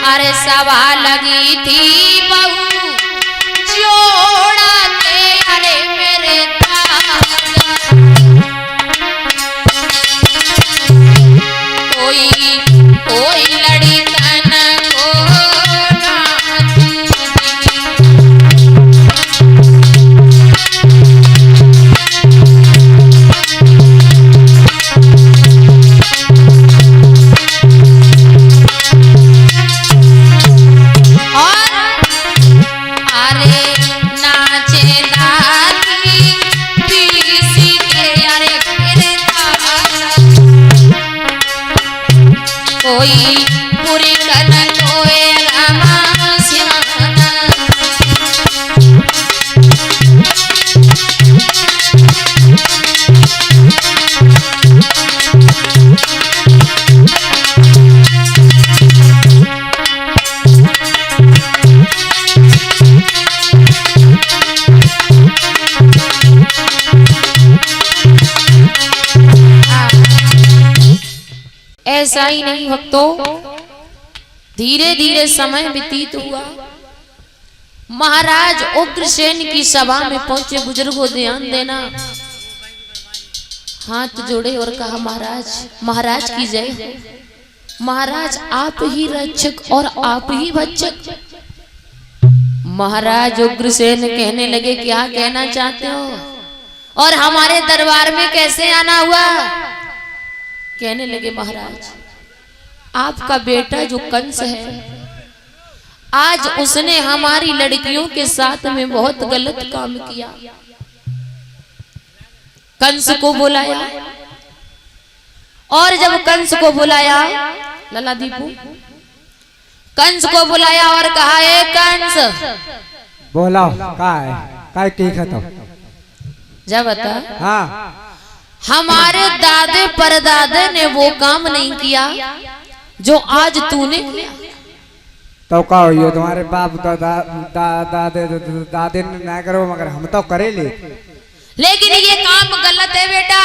अरे सभा लगी थी बहू जोड़ा के अरे मेरे कोई कोई लड़ी तन को पूरी कन कोए ऐसा ही नहीं भक्तों, धीरे धीरे समय व्यतीत हुआ। महाराज उग्रसेन की सभा में पहुंचे। बुजुर्गों ध्यान देना, हाथ जोड़े और कहा महाराज, महाराज की जय हो। महाराज आप ही रक्षक और आप ही भक्षक। महाराज उग्रसेन कहने लगे क्या कहना चाहते हो और हमारे दरबार में कैसे आना हुआ? कहने लगे महाराज आपका बेटा जो कंस है, आज उसने हमारी लड़कियों के साथ में बहुत गलत काम किया। कंस को बुलाया और जब कंस को बुलाया, लला दीपू, कंस को बुलाया और कहा ए कंस बोला काय की खत्म जब बता। हाँ, हमारे दादे परदादे ने वो काम नहीं किया जो आज तूने किया। तो का हो तुम्हारे बाप दादे ने ना करो मगर हम तो करे लेकिन ये काम गलत है बेटा।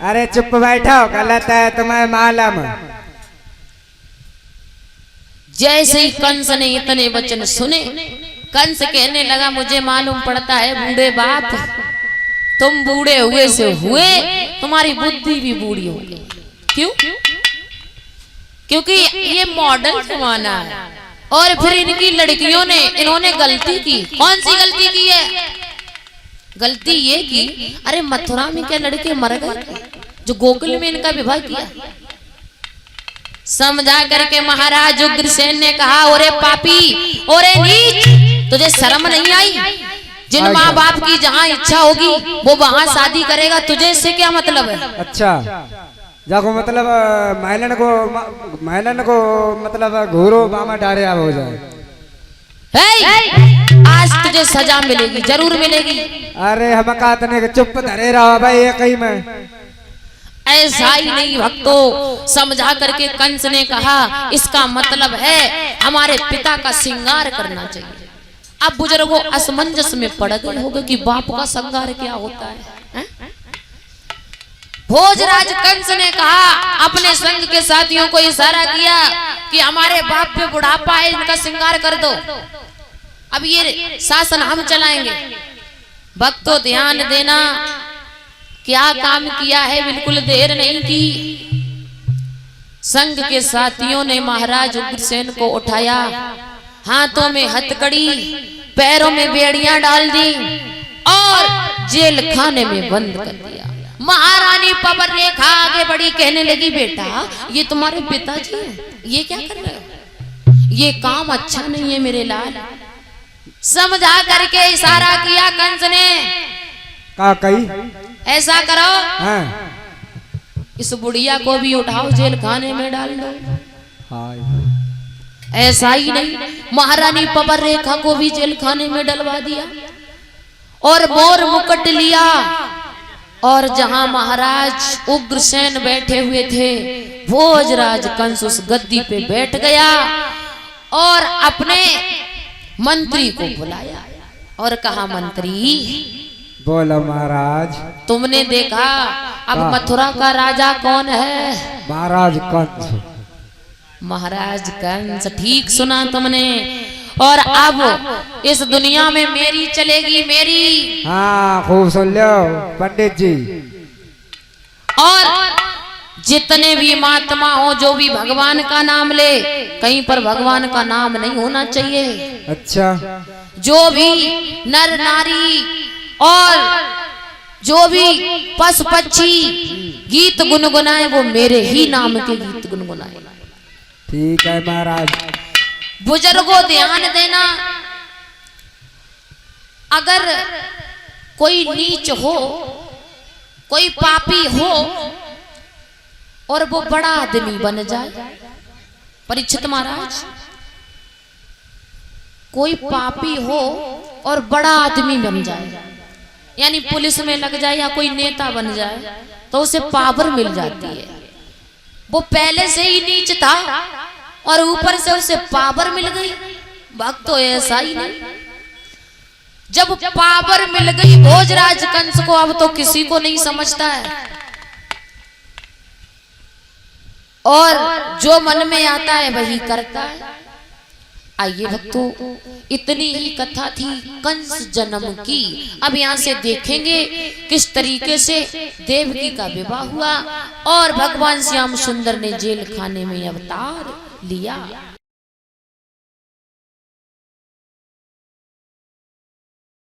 अरे चुप बैठो, गलत है तुम्हें मालूम। जैसे ही कंस ने इतने वचन सुने, कंस कहने लगा मुझे मालूम पड़ता है बूढ़े बाप, तुम बूढ़े हुए से हुए, तुम्हारी बुद्धि भी बूढ़ी हो गई। क्यों? क्योंकि ये मॉडल जमाना है और फिर इनकी लड़कियों ने इन्होंने गलती की। कौन सी गलती की है? गलती ये की, अरे मथुरा में क्या लड़के मर गए जो गोकुल में इनका विवाह किया। समझा करके महाराज उग्रसेन ने कहा ओरे पापी, ओरे नीच, तुझे शर्म नहीं आई? जिन माँ बाप की जहाँ इच्छा होगी वो वहाँ शादी करेगा, तुझे इससे क्या मतलब है? अच्छा जाको मतलब महिलन को मतलब घूरो मामा डारे हो जाए। आज तुझे सजा मिलेगी, जरूर मिलेगी। अरे हम कहते चुप धरे रहो भाई, ये कहीं में ऐसा ही नहीं भक्तों। समझा करके कंस ने कहा इसका मतलब है हमारे पिता का श्रृंगार करना चाहिए। अब बुजुर्गों असमंजस में पड़ गए होंगे कि बाप का श्रृंगार क्या होता है? भोजराज कंस ने कहा, अपने संग के साथियों को इशारा किया कि हमारे बाप पे बुढ़ापा है, इनका श्रृंगार कर दो, अब ये शासन हम चलाएंगे। भक्तों ध्यान देना, क्या काम किया है, बिल्कुल देर नहीं की। संग के साथियों ने महाराज उग्रसेन को उठाया, हाथों में हथकड़ी, पैरों में बेड़ियां डाल दी और जेल खाने में बंद कर दिया। महारानी पबर रेखा आगे बढ़ी, कहने लगी बेटा ये तुम्हारे पिताजी हैं, ये क्या कर रहे हो? ये काम अच्छा नहीं है मेरे लाल। समझा करके इशारा किया कंस ने, का कही ऐसा करो हाँ। इस बुढ़िया को भी उठाओ जेल खाने में डाल दो। हाँ। ऐसा ही नहीं, महारानी पबर रेखा को भी जेल खाने में डलवा दिया और मोर मुकुट लिया और जहां महाराज उग्रसेन बैठे हुए थे, भोजराज कंस उस गद्दी पे बैठ गया और अपने मंत्री को बुलाया और कहा मंत्री बोलो महाराज, तुमने देखा अब मथुरा का राजा कौन है? महाराज कंस। महाराज कंस, ठीक सुना तुमने। और अब इस दुनिया में मेरी चलेगी, मेरी। हाँ खूब सुन लो पंडित जी। और जितने भी महात्मा हो, जो भी भगवान का नाम ले, कहीं पर भगवान का नाम नहीं होना चाहिए। अच्छा। जो भी नर नारी और जो भी पशु पक्षी गीत गुनगुनाए, वो मेरे ही नाम के गीत गुनगुनाए। ठीक है महाराज। बुजुर्गों ध्यान देना, अगर कोई नीच हो, कोई पापी हो और वो बड़ा आदमी बन जाए, परीक्षित महाराज, कोई पापी हो और बड़ा आदमी बन जाए, यानी पुलिस में लग जाए या कोई नेता बन जाए, तो उसे पावर मिल जाती है। वो पहले से ही नीच था और ऊपर से उसे पावर मिल गई। भक्त तो ऐसा ही नहीं, जब पावर मिल गई भोजराज कंस को, अब तो किसी को नहीं समझता है, और जो मन में आता है वही करता है। आइए भक्तों, इतनी ही कथा थी कंस जन्म की। अब यहाँ से देखेंगे किस तरीके से देवकी का विवाह हुआ और भगवान श्याम सुंदर ने जेल खाने में अवतार लिया।